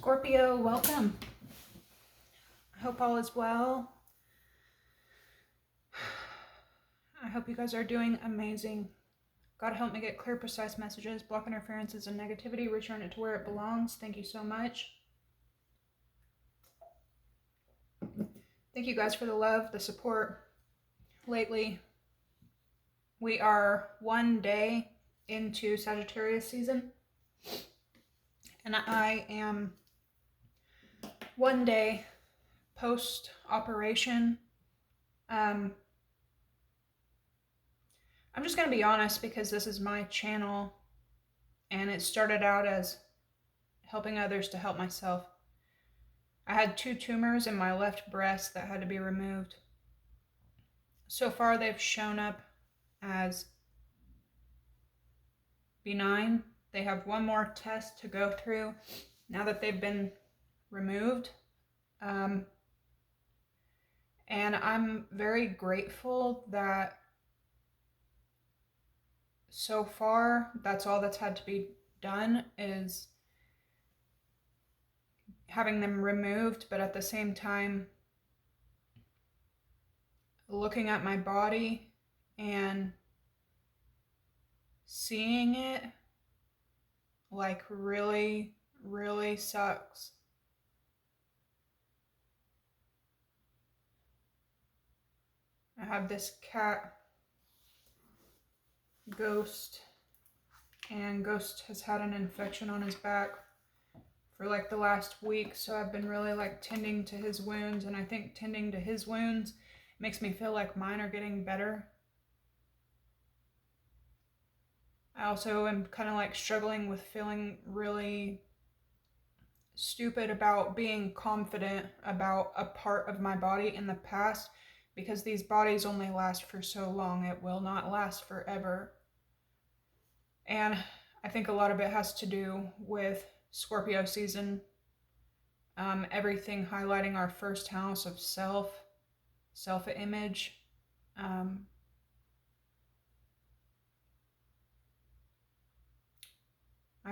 Scorpio, welcome. I hope all is well. I hope you guys are doing amazing. God help me get clear, precise messages, block interferences and negativity, return it to where it belongs. Thank you so much. Thank you guys for the love, the support lately. We are one day into Sagittarius season, and I am one day post-operation. I'm just going to be honest because this is my channel and it started out as helping others to help myself. I had 2 tumors in my left breast that had to be removed. So far they've shown up as benign. They have one more test to go through now that they've been removed. And I'm very grateful that so far that's all that's had to be done, is having them removed, but at the same time looking at my body and seeing it like really sucks. I have this cat, Ghost, and Ghost has had an infection on his back for like the last week, so I've been really like tending to his wounds, and I think tending to his wounds makes me feel like mine are getting better. I also am kind of like struggling with feeling really stupid about being confident about a part of my body in the past, because these bodies only last for so long. It will not last forever. And I think a lot of it has to do with Scorpio season. Everything highlighting our first house of self-image. I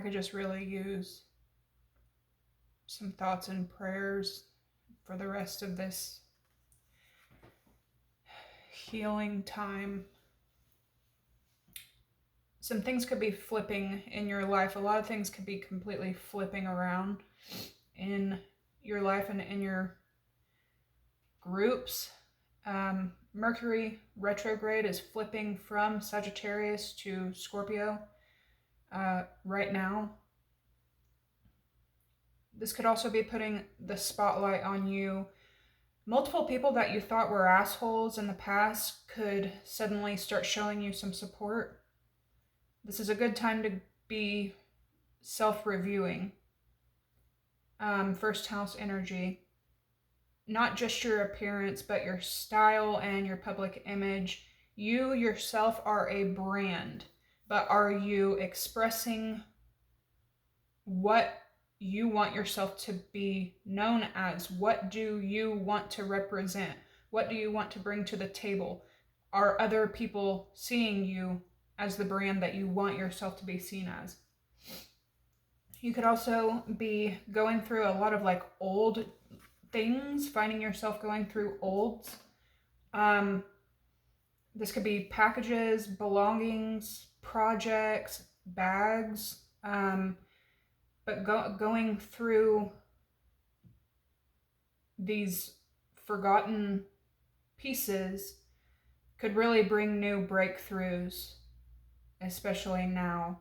could just really use some thoughts and prayers for the rest of this healing time. Some things could be flipping in your life. A lot of things could be completely flipping around in your life and in your groups. Mercury retrograde is flipping from Sagittarius to Scorpio right now. This could also be putting the spotlight on you. Multiple people that you thought were assholes in the past could suddenly start showing you some support. This is a good time to be self-reviewing. First house energy. Not just your appearance, but your style and your public image. You yourself are a brand, but are you expressing what you want yourself to be known as? What do you want to represent? What do you want to bring to the table? Are other people seeing you as the brand that you want yourself to be seen as? You could also be going through a lot of like old things, finding yourself going through olds. This could be packages, belongings, projects, bags, but going through these forgotten pieces could really bring new breakthroughs, especially now.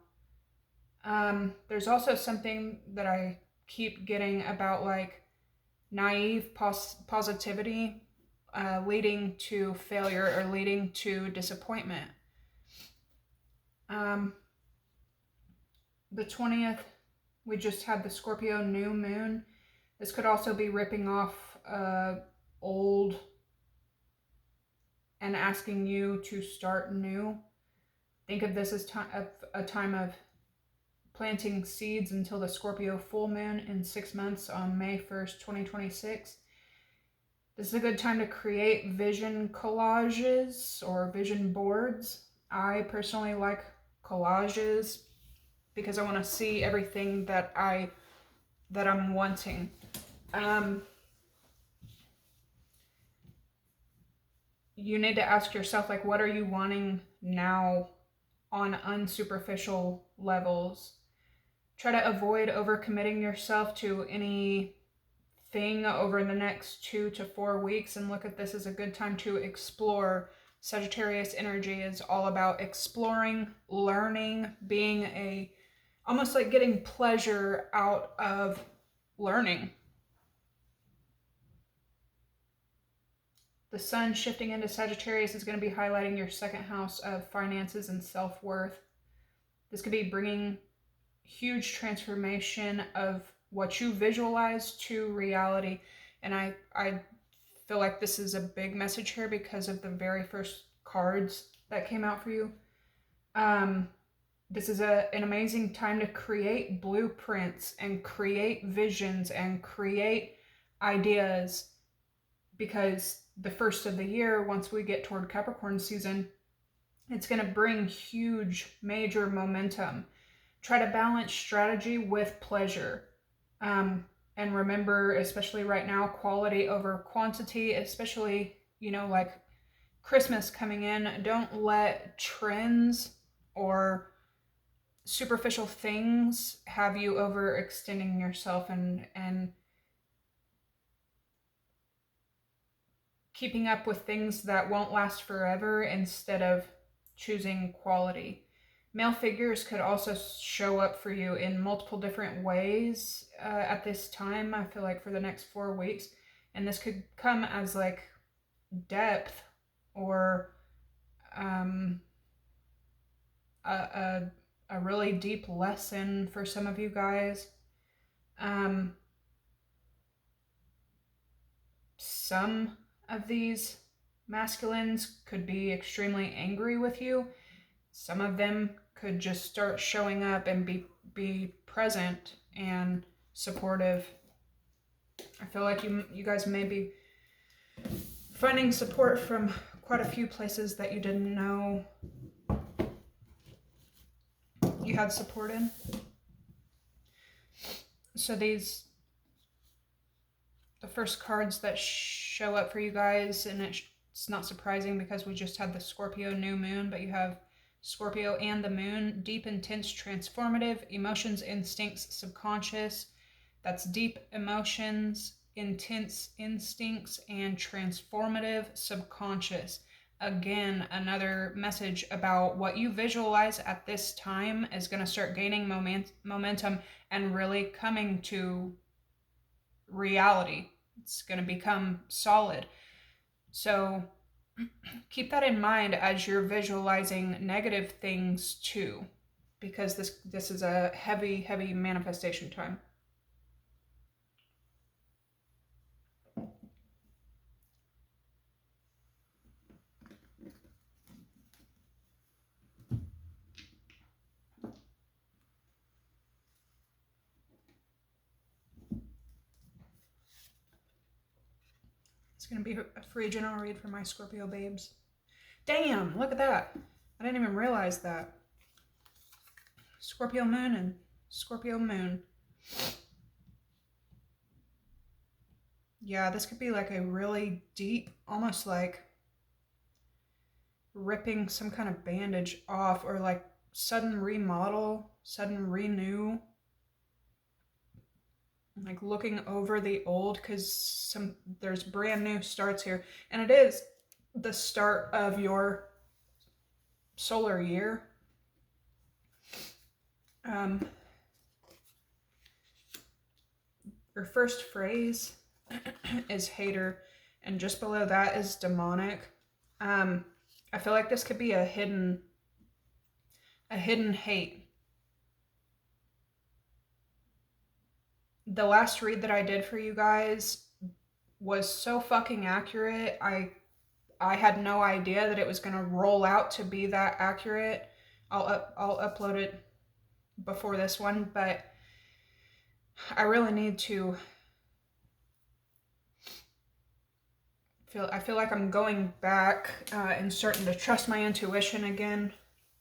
There's also something that I keep getting about like naive positivity leading to failure or leading to disappointment. The 20th, we just had the Scorpio new moon. This could also be ripping off old and asking you to start new. Think of this as a time of planting seeds until the Scorpio full moon in 6 months on May 1st, 2026. This is a good time to create vision collages or vision boards. I personally like collages because I want to see everything that I that I'm wanting. You need to ask yourself, like, what are you wanting now on unsuperficial levels? Try to avoid overcommitting yourself to anything over the next 2 to 4 weeks, and look at this as a good time to explore. Sagittarius energy is all about exploring, learning, being almost like getting pleasure out of learning. The sun shifting into Sagittarius is going to be highlighting your second house of finances and self-worth. This could be bringing huge transformation of what you visualize to reality. And I feel like this is a big message here because of the very first cards that came out for you. This is an amazing time to create blueprints and create visions and create ideas, because the first of the year, once we get toward Capricorn season, it's going to bring huge, major momentum. Try to balance strategy with pleasure. And remember, especially right now, quality over quantity, especially, like Christmas coming in. Don't let trends or superficial things have you overextending yourself and keeping up with things that won't last forever instead of choosing quality. Male figures could also show up for you in multiple different ways at this time, I feel like, for the next 4 weeks. And this could come as like depth or a really deep lesson for some of you guys. Some of these masculines could be extremely angry with you. Some of them could just start showing up and be present and supportive. I feel like you guys may be finding support from quite a few places that you didn't know you had support in. So the first cards that show up for you guys, and it's not surprising because we just had the Scorpio new moon, but you have Scorpio and the moon. Deep, intense, transformative, emotions, instincts, subconscious. That's deep emotions, intense instincts, and transformative subconscious. Again, another message about what you visualize at this time is going to start gaining momentum and really coming to reality. It's going to become solid. So keep that in mind as you're visualizing negative things too, because this is a heavy manifestation time. It's going to be a free general read for my Scorpio babes. Damn, look at that. I didn't even realize that. Scorpio moon and Scorpio moon. Yeah, this could be like a really deep, almost like ripping some kind of bandage off, or like sudden remodel, sudden renew. Like looking over the old, because there's brand new starts here, and it is the start of your solar year. Your first phrase is hater, and just below that is demonic. I feel like this could be a hidden hate. The last read that I did for you guys was so fucking accurate. I had no idea that it was going to roll out to be that accurate. I'll upload it before this one, but I really need to I feel like I'm going back and starting to trust my intuition again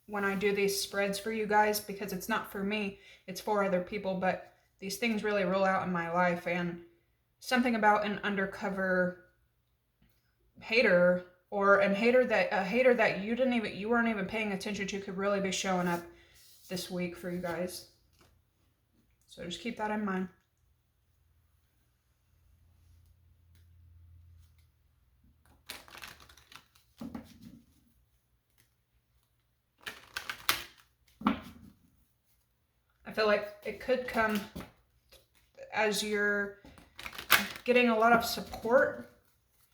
when I do these spreads for you guys, because it's not for me, it's for other people, but these things really roll out in my life, and something about an undercover hater, or a hater that you weren't even paying attention to, could really be showing up this week for you guys. So just keep that in mind. I feel like it could come as you're getting a lot of support.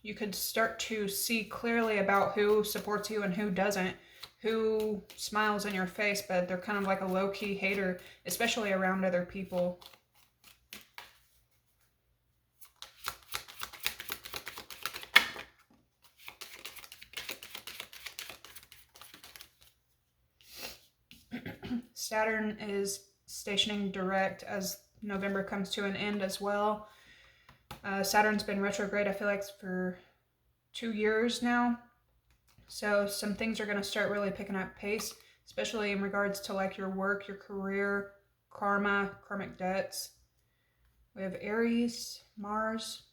You could start to see clearly about who supports you and who doesn't, who smiles in your face, but they're kind of like a low-key hater, especially around other people. Saturn is stationing direct as November comes to an end as well. Saturn's been retrograde, I feel like, for 2 years now. So some things are going to start really picking up pace, especially in regards to like your work, your career, karma, karmic debts. We have Aries, Mars,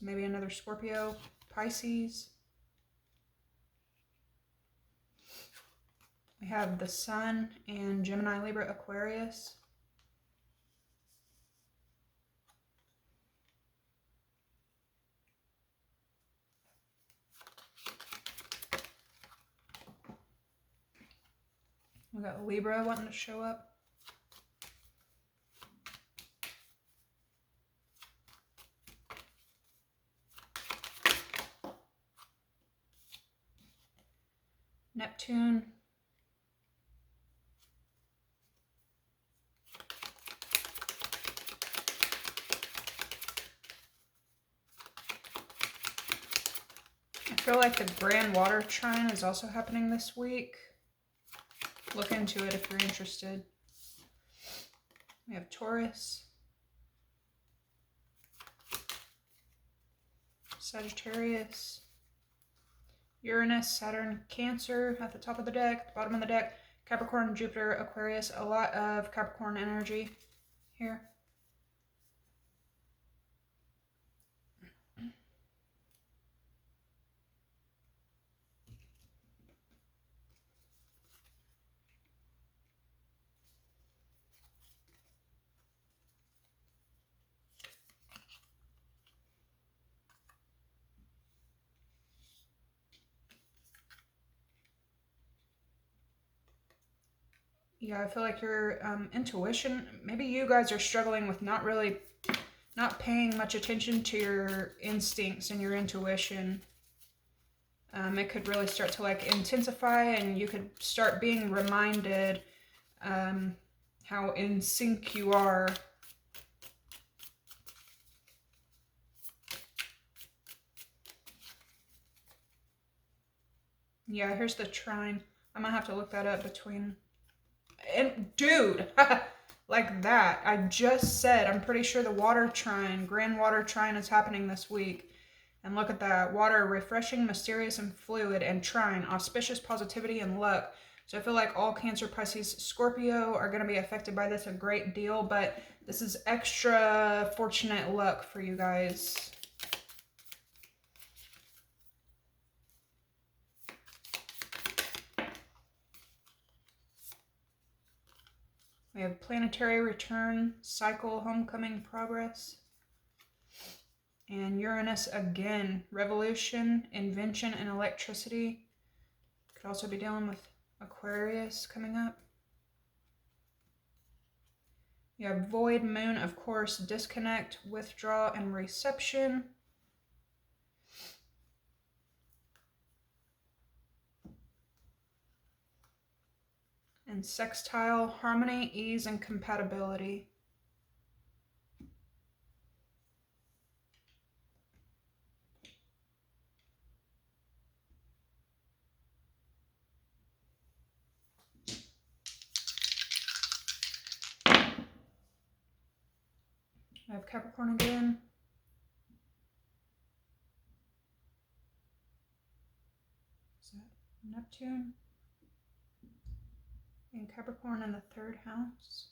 maybe another Scorpio, Pisces. We have the Sun in Gemini, Libra, Aquarius. We got Libra wanting to show up. Neptune. I feel like the Grand Water Trine is also happening this week. Look into it if you're interested. We have Taurus, Sagittarius, Uranus, Saturn, Cancer at the top of the deck, bottom of the deck, Capricorn, Jupiter, Aquarius. A lot of Capricorn energy here. Yeah, I feel like your intuition, maybe you guys are struggling with not paying much attention to your instincts and your intuition. It could really start to like intensify, and you could start being reminded how in sync you are. Yeah, here's the trine. I'm gonna have to look that up between... And dude, like that. I just said, I'm pretty sure the water trine, Grand Water Trine, is happening this week. And look at that. Water, refreshing, mysterious, and fluid. And trine, auspicious positivity and luck. So I feel like all Cancer, Pisces, Scorpio are going to be affected by this a great deal. But this is extra fortunate luck for you guys. We have planetary return, cycle, homecoming, progress. And Uranus again, revolution, invention, and electricity. Could also be dealing with Aquarius coming up. You have void, moon, of course, disconnect, withdraw, and reception. And sextile, harmony, ease, and compatibility. I have Capricorn again. Is that Neptune? And Capricorn in the 3rd house.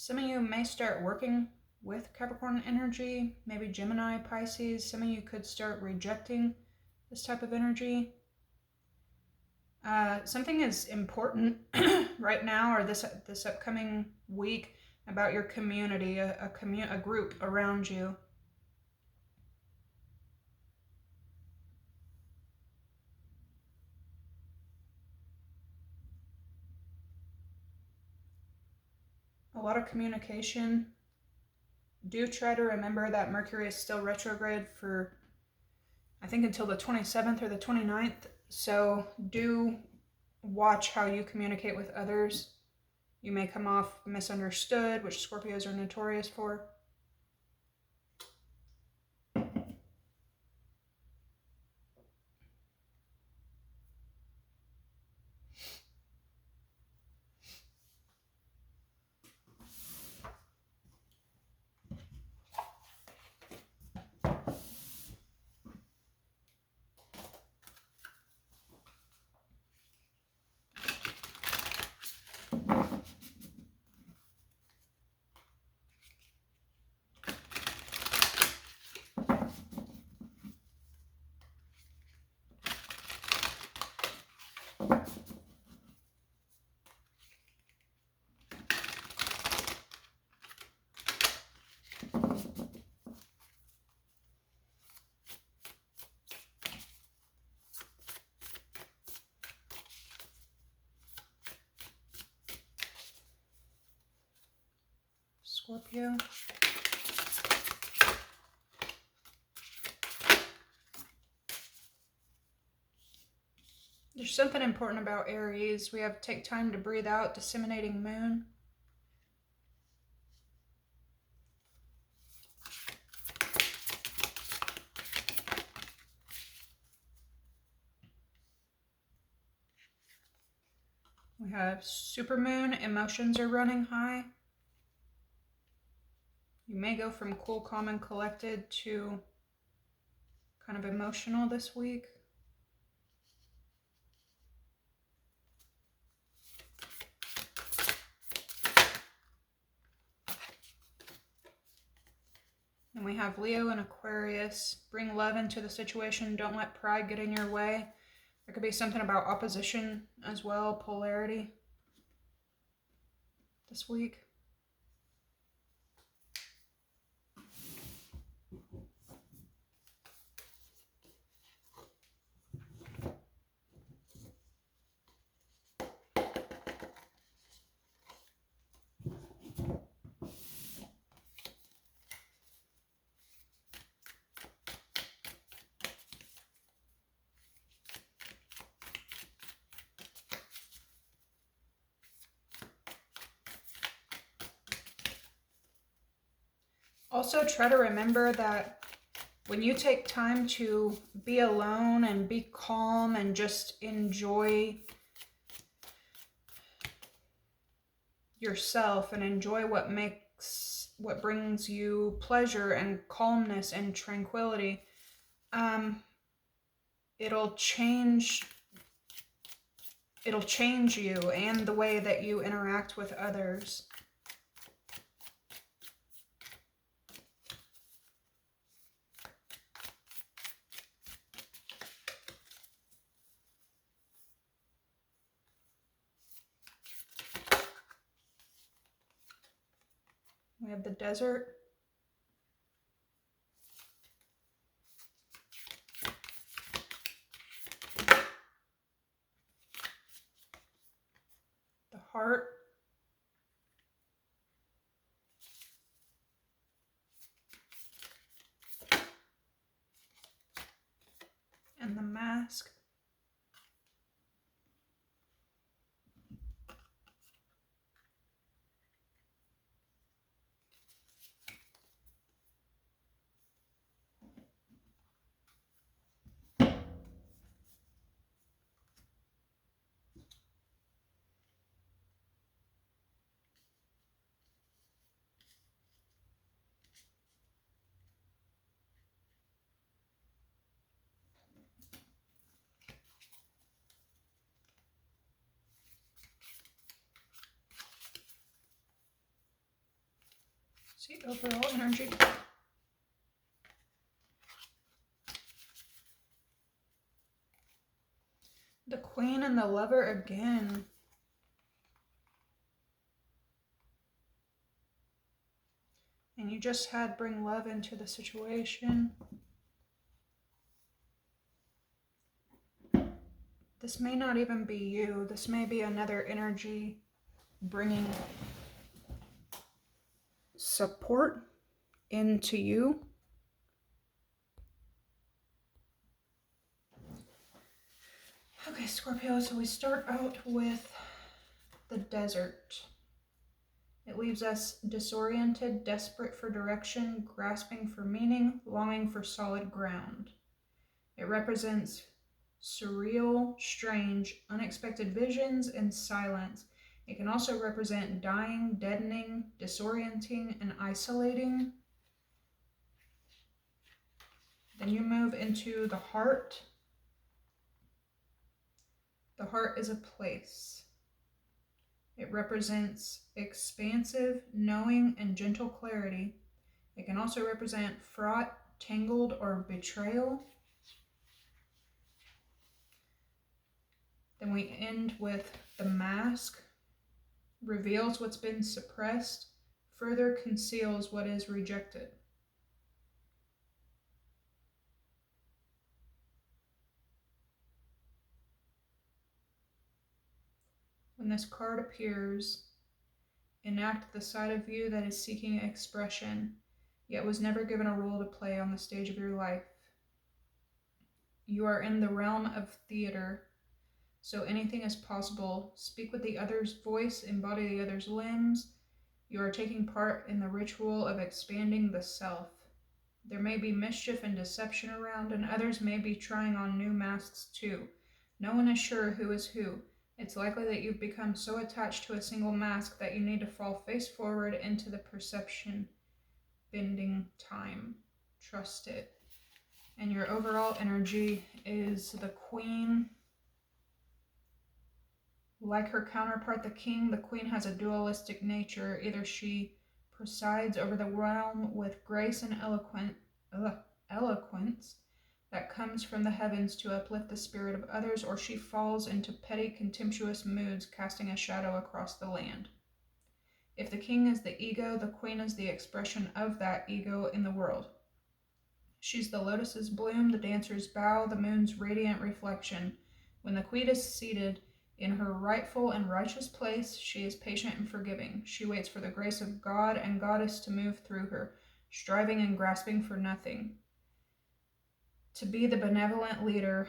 Some of you may start working with Capricorn energy, maybe Gemini, Pisces. Some of you could start rejecting this type of energy. Something is important right now or this upcoming week about your community, a group around you. A lot of communication. Do try to remember that Mercury is still retrograde for, I think, until the 27th or the 29th. So do watch how you communicate with others. You may come off misunderstood, which Scorpios are notorious for. Scorpio. There's something important about Aries. We have take time to breathe out, disseminating moon. We have supermoon, emotions are running high. You may go from cool, calm, and collected to kind of emotional this week. And we have Leo and Aquarius. Bring love into the situation. Don't let pride get in your way. There could be something about opposition as well, polarity this week. Also, try to remember that when you take time to be alone and be calm and just enjoy yourself and enjoy what brings you pleasure and calmness and tranquility, it'll change you and the way that you interact with others. We have the desert. The heart. And the mask. See overall energy. The Queen and the Lover again. And you just had bring love into the situation. This may not even be you. This may be another energy bringing support into you. Okay, Scorpio, so we start out with the desert. It leaves us disoriented, desperate for direction, grasping for meaning, longing for solid ground. It represents surreal, strange, unexpected visions and silence. It can also represent dying, deadening, disorienting, and isolating. Then you move into the heart. The heart is a place. It represents expansive, knowing, and gentle clarity. It can also represent fraught, tangled, or betrayal. Then we end with the mask. Reveals what's been suppressed, further conceals what is rejected. When this card appears, enact the side of you that is seeking expression, yet was never given a role to play on the stage of your life. You are in the realm of theater, so anything is possible. Speak with the other's voice, embody the other's limbs. You are taking part in the ritual of expanding the self. There may be mischief and deception around, and others may be trying on new masks too. No one is sure who is who. It's likely that you've become so attached to a single mask that you need to fall face forward into the perception-bending time. Trust it. And your overall energy is the Queen. Like her counterpart, the King, the Queen has a dualistic nature. Either she presides over the realm with grace and eloquence that comes from the heavens to uplift the spirit of others, or she falls into petty, contemptuous moods, casting a shadow across the land. If the King is the ego, the Queen is the expression of that ego in the world. She's the lotus's bloom, the dancer's bow, the moon's radiant reflection. When the Queen is seated in her rightful and righteous place, she is patient and forgiving. She waits for the grace of God and Goddess to move through her, striving and grasping for nothing. To be the benevolent leader,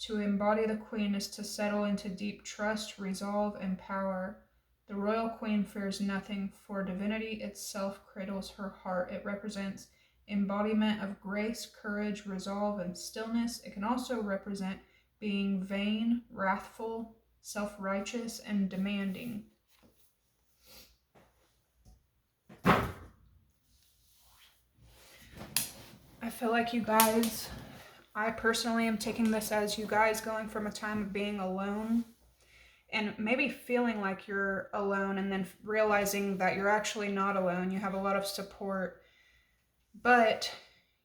to embody the Queen, is to settle into deep trust, resolve, and power. The royal Queen fears nothing, for divinity itself cradles her heart. It represents embodiment of grace, courage, resolve, and stillness. It can also represent being vain, wrathful, self-righteous, and demanding. I feel like you guys, I personally am taking this as you guys going from a time of being alone and maybe feeling like you're alone and then realizing that you're actually not alone. You have a lot of support, but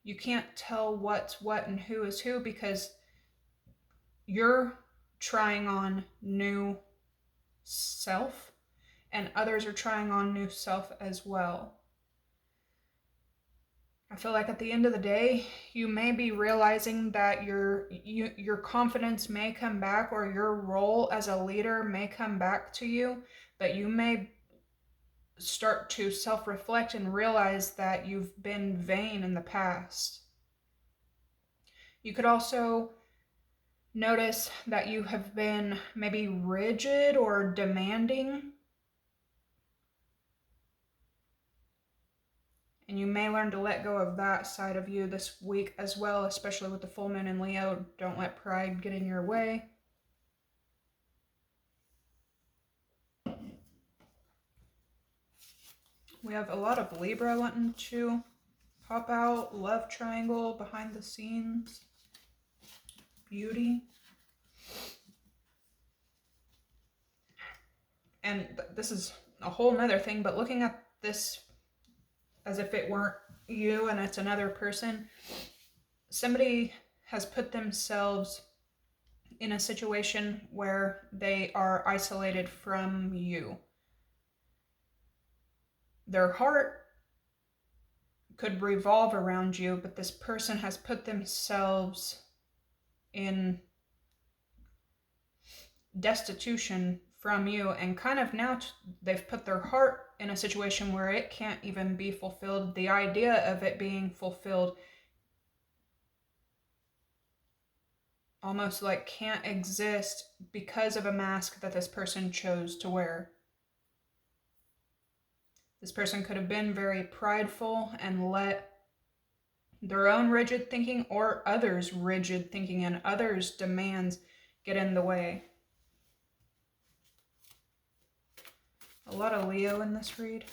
you can't tell what's what and who is who because you're trying on new self and others are trying on new self as well. I feel like at the end of the day, you may be realizing that your confidence may come back, or your role as a leader may come back to you, but you may start to self-reflect and realize that you've been vain in the past. You could also notice that you have been maybe rigid or demanding. And you may learn to let go of that side of you this week as well, especially with the full moon in Leo. Don't let pride get in your way. We have a lot of Libra wanting to pop out. Love triangle, behind the scenes, beauty. And this is a whole nother thing, but looking at this as if it weren't you and it's another person. Somebody has put themselves in a situation where they are isolated from you. Their heart could revolve around you, but this person has put themselves in destitution from you, and kind of now they've put their heart in a situation where it can't even be fulfilled. The idea of it being fulfilled almost like can't exist because of a mask that this person chose to wear. This person could have been very prideful and let their own rigid thinking or others' rigid thinking and others' demands get in the way. A lot of Leo in this read.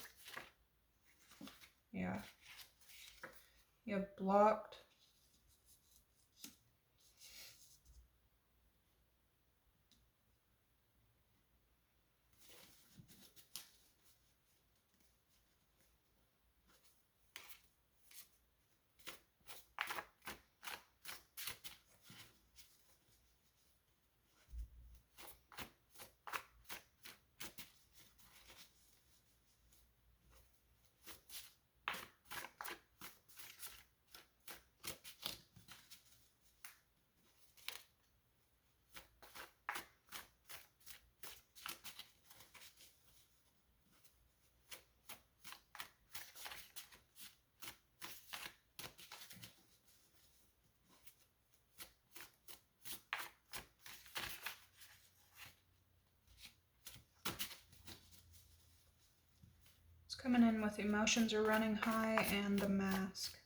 Yeah. You have blocked. Coming in with emotions are running high and the mask.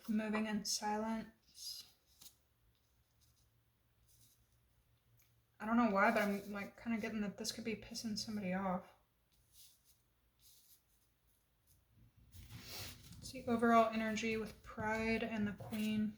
Moving in silence. I don't know why, but I'm like kind of getting that this could be pissing somebody off. See overall energy with pride and the Queen.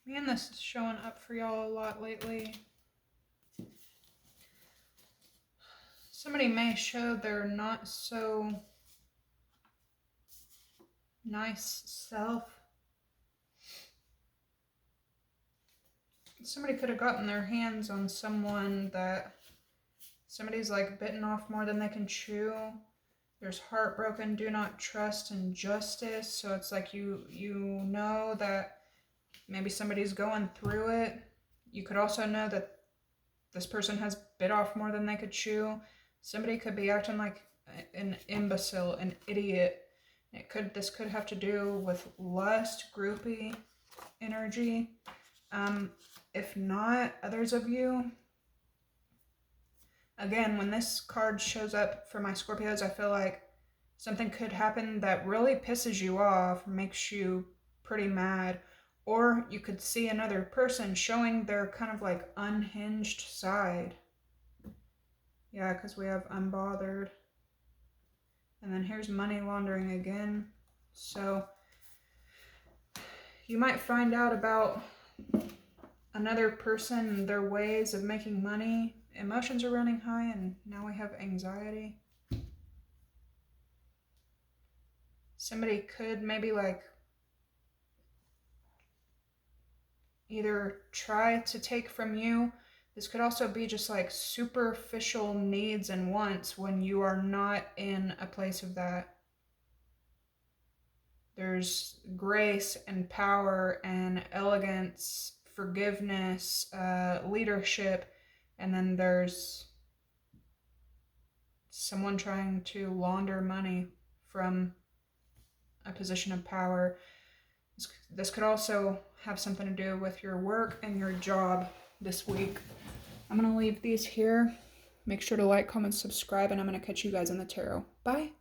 Man, this is showing up for y'all a lot lately. Somebody may show their not so nice self. Somebody could have gotten their hands on someone that somebody's like bitten off more than they can chew. There's heartbroken, do not trust, and justice. So it's like you know that maybe somebody's going through it. You could also know that this person has bit off more than they could chew. Somebody could be acting like an imbecile, an idiot. This could have to do with lust, groupie energy. If not, others of you. Again, when this card shows up for my Scorpios, I feel like something could happen that really pisses you off, makes you pretty mad. Or you could see another person showing their kind of like unhinged side. Yeah, because we have unbothered. And then here's money laundering again. So you might find out about another person and their ways of making money. Emotions are running high, and now we have anxiety. Somebody could maybe like either try to take from you. This could also be just like superficial needs and wants when you are not in a place of that. There's grace and power and elegance, forgiveness, leadership, and then there's someone trying to launder money from a position of power. This could also have something to do with your work and your job this week. I'm going to leave these here. Make sure to like, comment, subscribe, and I'm going to catch you guys in the tarot. Bye.